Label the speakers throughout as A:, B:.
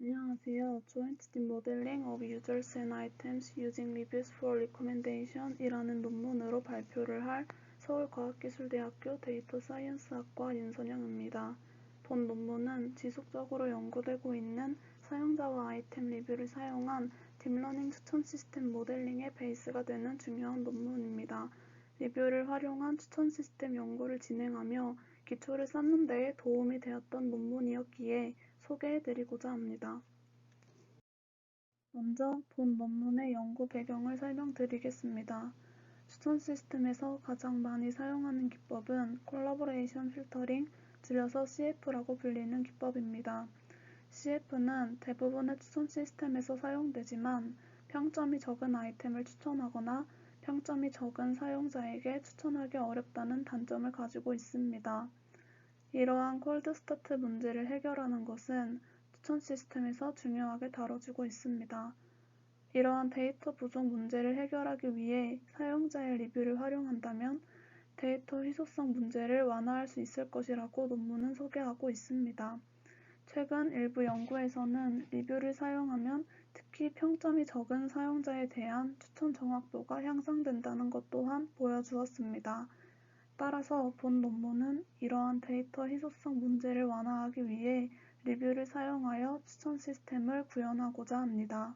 A: 안녕하세요. Joint Modeling of Users and Items Using Reviews for Recommendation 이라는 논문으로 발표를 할 서울과학기술대학교 데이터 사이언스학과 윤선영입니다. 본 논문은 지속적으로 연구되고 있는 사용자와 아이템 리뷰를 사용한 딥러닝 추천 시스템 모델링의 베이스가 되는 중요한 논문입니다. 리뷰를 활용한 추천 시스템 연구를 진행하며 기초를 쌓는 데에 도움이 되었던 논문이었기에 소개해드리고자 합니다. 먼저 본 논문의 연구 배경을 설명드리겠습니다. 추천 시스템에서 가장 많이 사용하는 기법은 콜라보레이션 필터링, 줄여서 CF라고 불리는 기법입니다. CF는 대부분의 추천 시스템에서 사용되지만 평점이 적은 아이템을 추천하거나 평점이 적은 사용자에게 추천하기 어렵다는 단점을 가지고 있습니다. 이러한 콜드 스타트 문제를 해결하는 것은 추천 시스템에서 중요하게 다뤄지고 있습니다. 이러한 데이터 부족 문제를 해결하기 위해 사용자의 리뷰를 활용한다면 데이터 희소성 문제를 완화할 수 있을 것이라고 논문은 소개하고 있습니다. 최근 일부 연구에서는 리뷰를 사용하면 특히 평점이 적은 사용자에 대한 추천 정확도가 향상된다는 것 또한 보여주었습니다. 따라서 본 논문은 이러한 데이터 희소성 문제를 완화하기 위해 리뷰를 사용하여 추천 시스템을 구현하고자 합니다.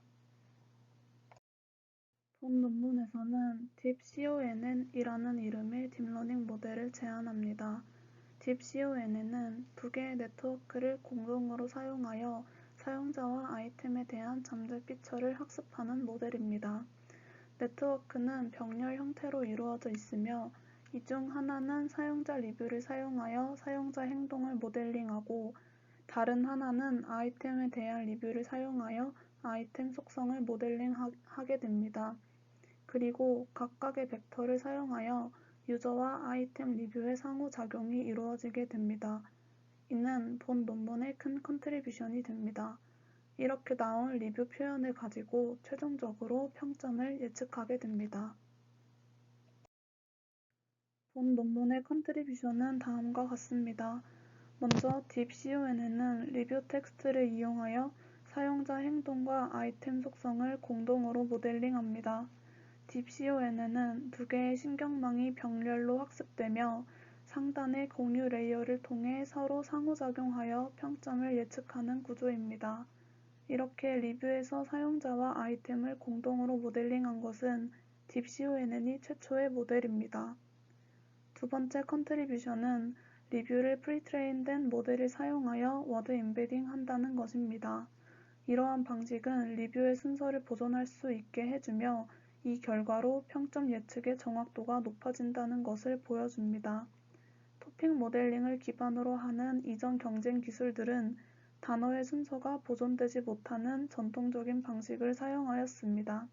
A: 본 논문에서는 딥CONN이라는 이름의 딥러닝 모델을 제안합니다. 딥CONN은 두 개의 네트워크를 공동으로 사용하여 사용자와 아이템에 대한 잠재 피처를 학습하는 모델입니다. 네트워크는 병렬 형태로 이루어져 있으며 이 중 하나는 사용자 리뷰를 사용하여 사용자 행동을 모델링하고 다른 하나는 아이템에 대한 리뷰를 사용하여 아이템 속성을 모델링하게 됩니다. 그리고 각각의 벡터를 사용하여 유저와 아이템 리뷰의 상호작용이 이루어지게 됩니다. 이는 본 논문의 큰 컨트리뷰션이 됩니다. 이렇게 나온 리뷰 표현을 가지고 최종적으로 평점을 예측하게 됩니다. 본 논문의 컨트리뷰션은 다음과 같습니다. 먼저 딥CONN은 리뷰 텍스트를 이용하여 사용자 행동과 아이템 속성을 공동으로 모델링합니다. 딥CONN은 두 개의 신경망이 병렬로 학습되며 상단의 공유 레이어를 통해 서로 상호작용하여 평점을 예측하는 구조입니다. 이렇게 리뷰에서 사용자와 아이템을 공동으로 모델링한 것은 딥CONN이 최초의 모델입니다. 두 번째 컨트리뷰션은 리뷰를 프리트레인된 모델을 사용하여 워드 임베딩 한다는 것입니다. 이러한 방식은 리뷰의 순서를 보존할 수 있게 해주며 이 결과로 평점 예측의 정확도가 높아진다는 것을 보여줍니다. 토픽 모델링을 기반으로 하는 이전 경쟁 기술들은 단어의 순서가 보존되지 못하는 전통적인 방식을 사용하였습니다.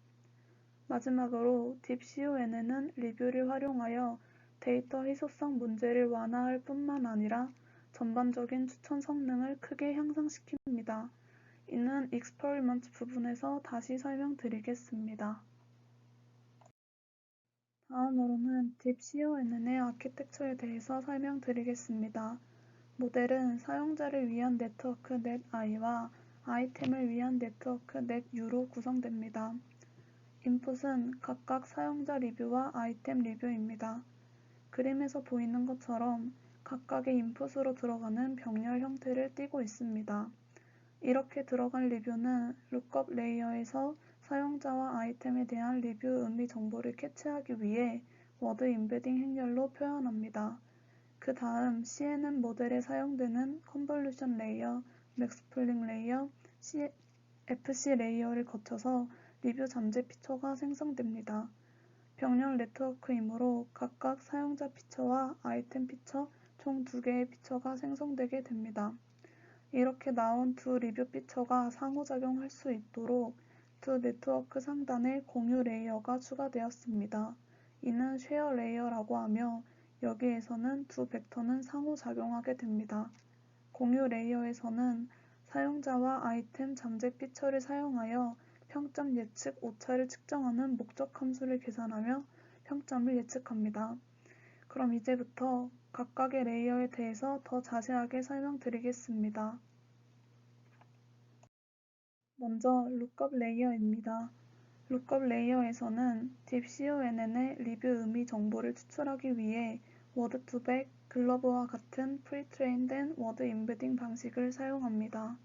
A: 마지막으로 딥CONN은 리뷰를 활용하여 데이터 희소성 문제를 완화할 뿐만 아니라 전반적인 추천 성능을 크게 향상시킵니다. 이는 익스퍼리먼트 부분에서 다시 설명드리겠습니다. 다음으로는 딥CONN의 아키텍처에 대해서 설명드리겠습니다. 모델은 사용자를 위한 네트워크 netI와 아이템을 위한 네트워크 netU로 구성됩니다. 인풋은 각각 사용자 리뷰와 아이템 리뷰입니다. 그림에서 보이는 것처럼 각각의 인풋으로 들어가는 병렬 형태를 띠고 있습니다. 이렇게 들어간 리뷰는 룩업 레이어에서 사용자와 아이템에 대한 리뷰 의미 정보를 캐치하기 위해 워드 임베딩 행렬로 표현합니다. 그 다음 CNN 모델에 사용되는 컨볼루션 레이어, 맥스플링 레이어, FC 레이어를 거쳐서 리뷰 잠재 피처가 생성됩니다. 병렬 네트워크이므로 각각 사용자 피처와 아이템 피처 총 2개의 피처가 생성되게 됩니다. 이렇게 나온 두 리뷰 피처가 상호작용할 수 있도록 두 네트워크 상단에 공유 레이어가 추가되었습니다. 이는 쉐어 레이어라고 하며 여기에서는 두 벡터는 상호작용하게 됩니다. 공유 레이어에서는 사용자와 아이템 잠재 피처를 사용하여 평점 예측 오차를 측정하는 목적 함수를 계산하며 평점을 예측합니다. 그럼 이제부터 각각의 레이어에 대해서 더 자세하게 설명드리겠습니다. 먼저 룩업 레이어입니다. 룩업 레이어에서는 딥CONN의 리뷰 의미 정보를 추출하기 위해 워드2백, 글러브와 같은 프리트레인된 워드 임베딩 방식을 사용합니다.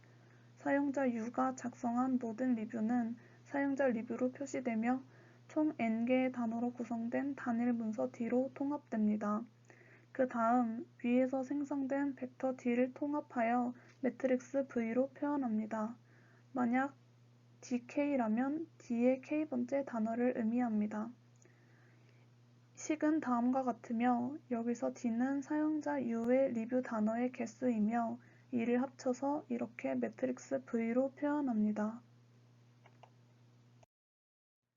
A: 사용자 U가 작성한 모든 리뷰는 사용자 리뷰로 표시되며 총 n개의 단어로 구성된 단일 문서 D로 통합됩니다. 그 다음 위에서 생성된 벡터 D를 통합하여 매트릭스 V로 표현합니다. 만약 DK라면 D의 K번째 단어를 의미합니다. 식은 다음과 같으며 여기서 D는 사용자 U의 리뷰 단어의 개수이며 이를 합쳐서 이렇게 매트릭스 V로 표현합니다.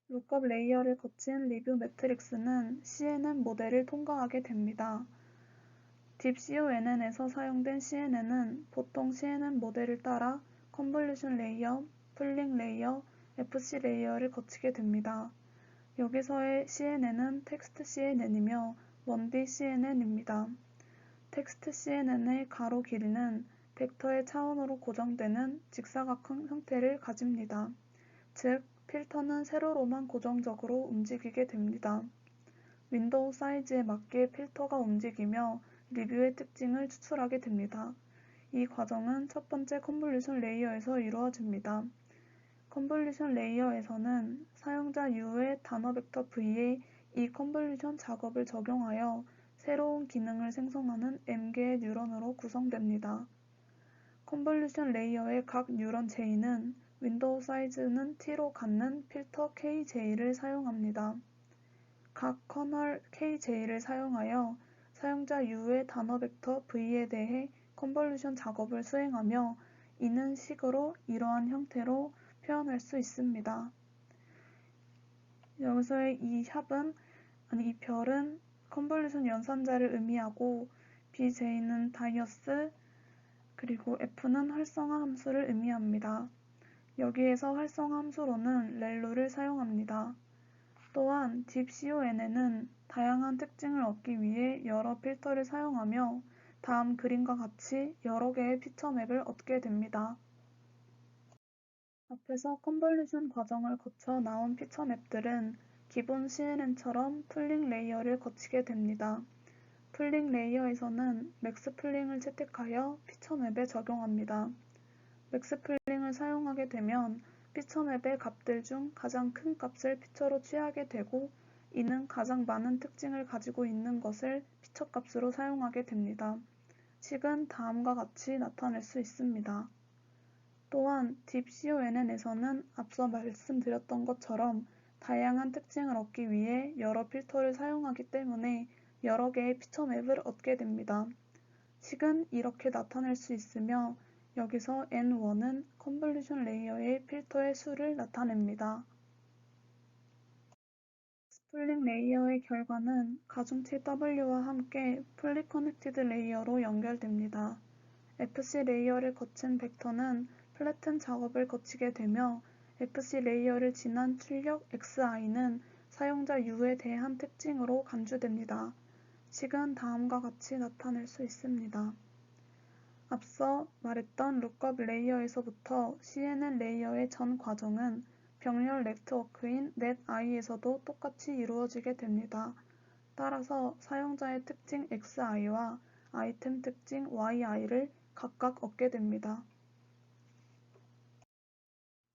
A: 룩업 레이어를 거친 리뷰 매트릭스는 CNN 모델을 통과하게 됩니다. 딥CONN에서 사용된 CNN은 보통 CNN 모델을 따라 컨볼루션 레이어, 풀링 레이어, FC 레이어를 거치게 됩니다. 여기서의 CNN은 텍스트 CNN이며 1D CNN입니다. 텍스트 CNN의 가로 길이는 벡터의 차원으로 고정되는 직사각형 형태를 가집니다. 즉, 필터는 세로로만 고정적으로 움직이게 됩니다. 윈도우 사이즈에 맞게 필터가 움직이며 리뷰의 특징을 추출하게 됩니다. 이 과정은 첫 번째 컨볼루션 레이어에서 이루어집니다. 컨볼루션 레이어에서는 사용자 U의 단어 벡터 V에 이 컨볼루션 작업을 적용하여 새로운 기능을 생성하는 M개의 뉴런으로 구성됩니다. 컨볼루션 레이어의 각 뉴런 J는 윈도우 사이즈는 T로 갖는 필터 KJ를 사용합니다. 각 커널 KJ를 사용하여 사용자 U의 단어 벡터 V에 대해 컨볼루션 작업을 수행하며 이는 식으로 이러한 형태로 표현할 수 있습니다. 여기서의 이 별은 컨볼루션 연산자를 의미하고 BJ는 다이어스 그리고 F는 활성화 함수를 의미합니다. 여기에서 활성화 함수로는 렐로를 사용합니다. 또한 딥CONN은 다양한 특징을 얻기 위해 여러 필터를 사용하며 다음 그림과 같이 여러 개의 피처 맵을 얻게 됩니다. 앞에서 컨볼루션 과정을 거쳐 나온 피처 맵들은 기본 CNN처럼 풀링 레이어를 거치게 됩니다. 풀링 레이어에서는 맥스 풀링을 채택하여 피처 맵에 적용합니다. 맥스 풀링을 사용하게 되면 피처 맵의 값들 중 가장 큰 값을 피처로 취하게 되고 이는 가장 많은 특징을 가지고 있는 것을 피처 값으로 사용하게 됩니다. 식은 다음과 같이 나타낼 수 있습니다. 또한 딥CONN에서는 앞서 말씀드렸던 것처럼 다양한 특징을 얻기 위해 여러 필터를 사용하기 때문에 여러 개의 피처 맵을 얻게 됩니다. 식은 이렇게 나타낼 수 있으며 여기서 N1은 컨볼루션 레이어의 필터의 수를 나타냅니다. 스플링 레이어의 결과는 가중치 W와 함께 풀리 커넥티드 레이어로 연결됩니다. FC 레이어를 거친 벡터는 플래튼 작업을 거치게 되며 FC 레이어를 지난 출력 XI는 사용자 U에 대한 특징으로 간주됩니다. 식은 다음과 같이 나타낼 수 있습니다. 앞서 말했던 룩업 레이어에서부터 CNN 레이어의 전 과정은 병렬 네트워크인 netI에서도 똑같이 이루어지게 됩니다. 따라서 사용자의 특징 XI와 아이템 특징 YI를 각각 얻게 됩니다.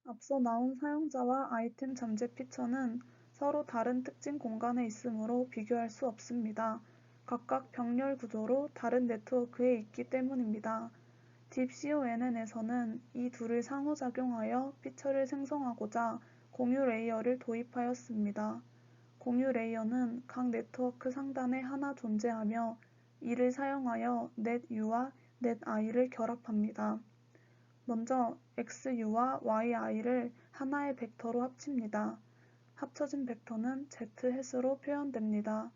A: 앞서 나온 사용자와 아이템 잠재 피처는 서로 다른 특징 공간에 있으므로 비교할 수 없습니다. 각각 병렬 구조로 다른 네트워크에 있기 때문입니다. 딥CONN에서는 이 둘을 상호작용하여 피처를 생성하고자 공유 레이어를 도입하였습니다. 공유 레이어는 각 네트워크 상단에 하나 존재하며 이를 사용하여 netU와 netI를 결합합니다. 먼저 XU와 YI를 하나의 벡터로 합칩니다. 합쳐진 벡터는 Z햇으로 표현됩니다.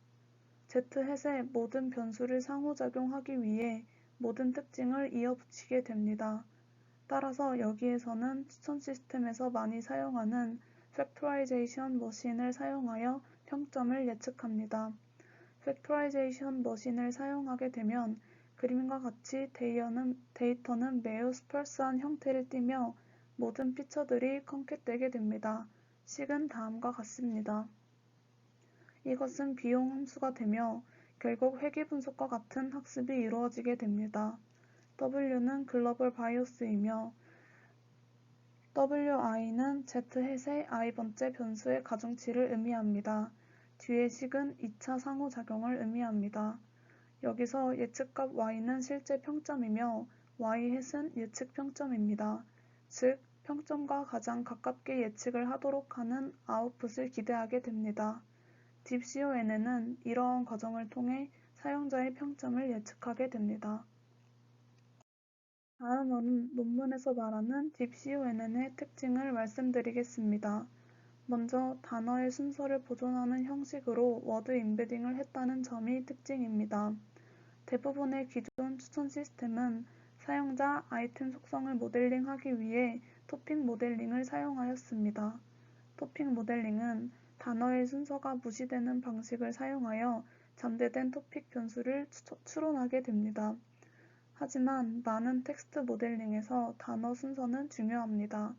A: Z햇의 모든 변수를 상호작용하기 위해 모든 특징을 이어붙이게 됩니다. 따라서 여기에서는 추천 시스템에서 많이 사용하는 팩토라이제이션 머신을 사용하여 평점을 예측합니다. 팩토라이제이션 머신을 사용하게 되면 그림과 같이 데이터는 매우 스펄스한 형태를 띠며 모든 피처들이 컨캣되게 됩니다. 식은 다음과 같습니다. 이것은 비용 함수가 되며 결국 회귀 분석과 같은 학습이 이루어지게 됩니다. W는 글로벌 바이오스이며 wi는 z햇의 i번째 변수의 가중치를 의미합니다. 뒤의 식은 2차 상호작용을 의미합니다. 여기서 예측값 y는 실제 평점이며 y햇은 예측 평점입니다. 즉, 평점과 가장 가깝게 예측을 하도록 하는 아웃풋을 기대하게 됩니다. 딥CONN은 이러한 과정을 통해 사용자의 평점을 예측하게 됩니다. 다음은 논문에서 말하는 딥CONN의 특징을 말씀드리겠습니다. 먼저 단어의 순서를 보존하는 형식으로 워드 임베딩을 했다는 점이 특징입니다. 대부분의 기존 추천 시스템은 사용자 아이템 속성을 모델링하기 위해 토픽 모델링을 사용하였습니다. 토픽 모델링은 단어의 순서가 무시되는 방식을 사용하여 잠재된 토픽 변수를 추론하게 됩니다. 하지만 많은 텍스트 모델링에서 단어 순서는 중요합니다.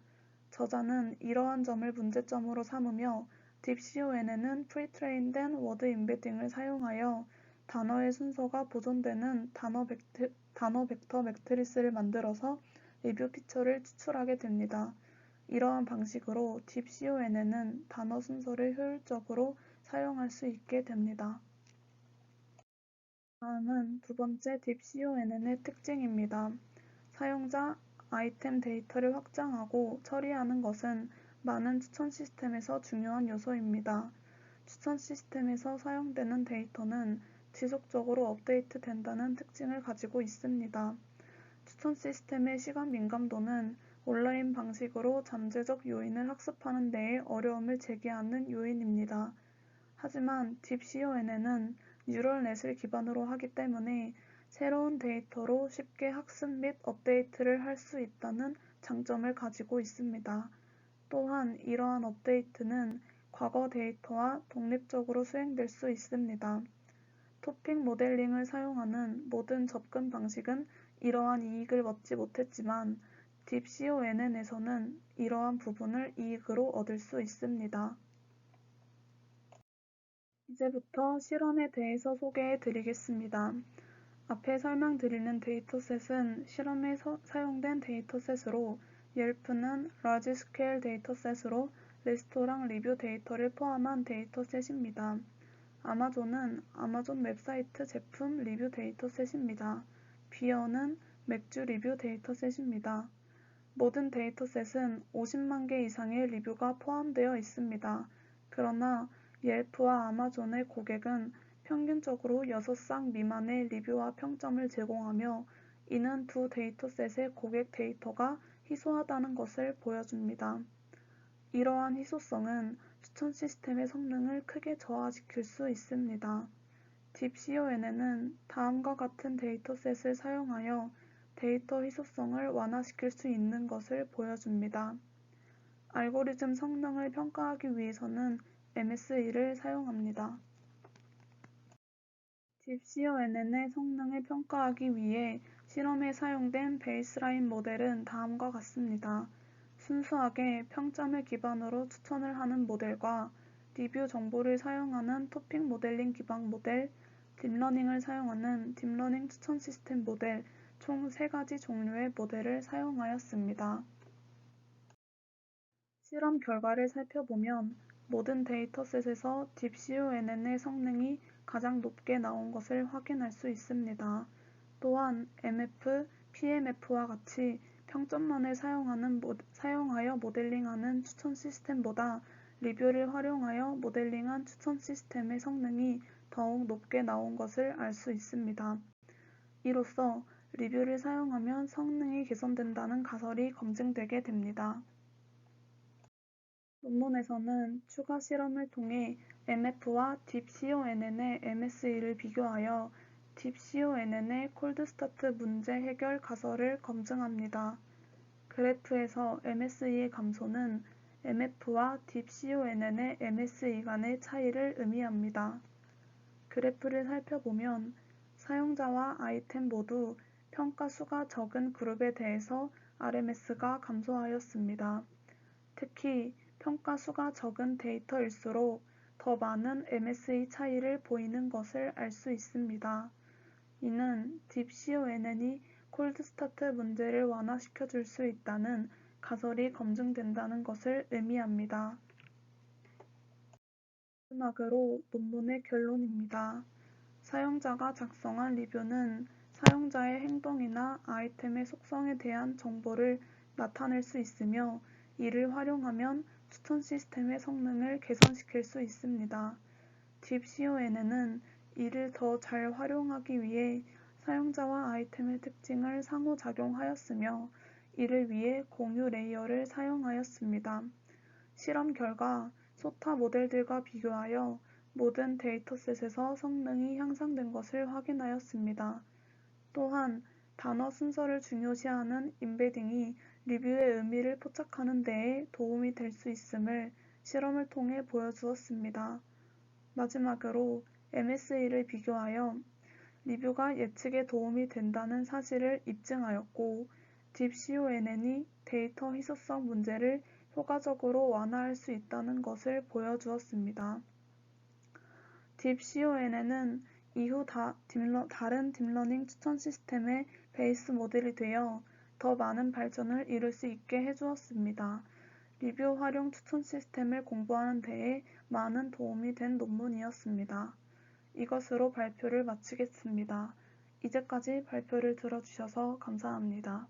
A: 저자는 이러한 점을 문제점으로 삼으며 딥CONN은 프리트레인된 워드 임베딩을 사용하여 단어의 순서가 보존되는 단어 벡터 매트리스를 만들어서 리뷰 피처를 추출하게 됩니다. 이러한 방식으로 딥CONN은 단어 순서를 효율적으로 사용할 수 있게 됩니다. 다음은 두 번째 딥CONN의 특징입니다. 사용자 아이템 데이터를 확장하고 처리하는 것은 많은 추천 시스템에서 중요한 요소입니다. 추천 시스템에서 사용되는 데이터는 지속적으로 업데이트 된다는 특징을 가지고 있습니다. 추천 시스템의 시간 민감도는 온라인 방식으로 잠재적 요인을 학습하는 데에 어려움을 제기하는 요인입니다. 하지만 딥CONN은 뉴럴넷을 기반으로 하기 때문에 새로운 데이터로 쉽게 학습 및 업데이트를 할 수 있다는 장점을 가지고 있습니다. 또한 이러한 업데이트는 과거 데이터와 독립적으로 수행될 수 있습니다. 토픽 모델링을 사용하는 모든 접근 방식은 이러한 이익을 얻지 못했지만 딥CONN에서는 이러한 부분을 이익으로 얻을 수 있습니다. 이제부터 실험에 대해서 소개해 드리겠습니다. 앞에 설명드리는 데이터셋은 실험에 사용된 데이터셋으로 옐프는 라지 스케일 데이터셋으로 레스토랑 리뷰 데이터를 포함한 데이터셋입니다. 아마존은 아마존 웹사이트 제품 리뷰 데이터셋입니다. 비어는 맥주 리뷰 데이터셋입니다. 모든 데이터셋은 50만 개 이상의 리뷰가 포함되어 있습니다. 그러나 옐프와 아마존의 고객은 평균적으로 6쌍 미만의 리뷰와 평점을 제공하며 이는 두 데이터셋의 고객 데이터가 희소하다는 것을 보여줍니다. 이러한 희소성은 추천 시스템의 성능을 크게 저하시킬 수 있습니다. 딥CONN은 다음과 같은 데이터셋을 사용하여 데이터 희소성을 완화시킬 수 있는 것을 보여줍니다. 알고리즘 성능을 평가하기 위해서는 MSE를 사용합니다. 딥CONN의 성능을 평가하기 위해 실험에 사용된 베이스라인 모델은 다음과 같습니다. 순수하게 평점을 기반으로 추천을 하는 모델과 리뷰 정보를 사용하는 토픽 모델링 기반 모델, 딥러닝을 사용하는 딥러닝 추천 시스템 모델 총 3가지 종류의 모델을 사용하였습니다. 실험 결과를 살펴보면 모든 데이터셋에서 딥CONN의 성능이 가장 높게 나온 것을 확인할 수 있습니다. 또한 MF, PMF와 같이 평점만을 사용하여 모델링하는 추천 시스템보다 리뷰를 활용하여 모델링한 추천 시스템의 성능이 더욱 높게 나온 것을 알 수 있습니다. 이로써 리뷰를 사용하면 성능이 개선된다는 가설이 검증되게 됩니다. 논문에서는 추가 실험을 통해 MF와 딥CONN의 MSE를 비교하여 딥CONN의 콜드스타트 문제 해결 가설을 검증합니다. 그래프에서 MSE의 감소는 MF와 딥CONN의 MSE 간의 차이를 의미합니다. 그래프를 살펴보면 사용자와 아이템 모두 평가 수가 적은 그룹에 대해서 RMS가 감소하였습니다. 특히 평가 수가 적은 데이터일수록 더 많은 MSE 차이를 보이는 것을 알 수 있습니다. 이는 딥CONN이 콜드스타트 문제를 완화시켜 줄 수 있다는 가설이 검증된다는 것을 의미합니다. 마지막으로 논문의 결론입니다. 사용자가 작성한 리뷰는 사용자의 행동이나 아이템의 속성에 대한 정보를 나타낼 수 있으며 이를 활용하면 추천 시스템의 성능을 개선시킬 수 있습니다. 딥CONN은 이를 더 잘 활용하기 위해 사용자와 아이템의 특징을 상호작용하였으며 이를 위해 공유 레이어를 사용하였습니다. 실험 결과 소타 모델들과 비교하여 모든 데이터셋에서 성능이 향상된 것을 확인하였습니다. 또한 단어 순서를 중요시하는 임베딩이 리뷰의 의미를 포착하는 데에 도움이 될 수 있음을 실험을 통해 보여주었습니다. 마지막으로 MSE를 비교하여 리뷰가 예측에 도움이 된다는 사실을 입증하였고 딥CONN이 데이터 희소성 문제를 효과적으로 완화할 수 있다는 것을 보여주었습니다. 딥CONN은 이후 다른 딥러닝 추천 시스템의 베이스 모델이 되어 더 많은 발전을 이룰 수 있게 해주었습니다. 리뷰 활용 추천 시스템을 공부하는 데에 많은 도움이 된 논문이었습니다. 이것으로 발표를 마치겠습니다. 이제까지 발표를 들어주셔서 감사합니다.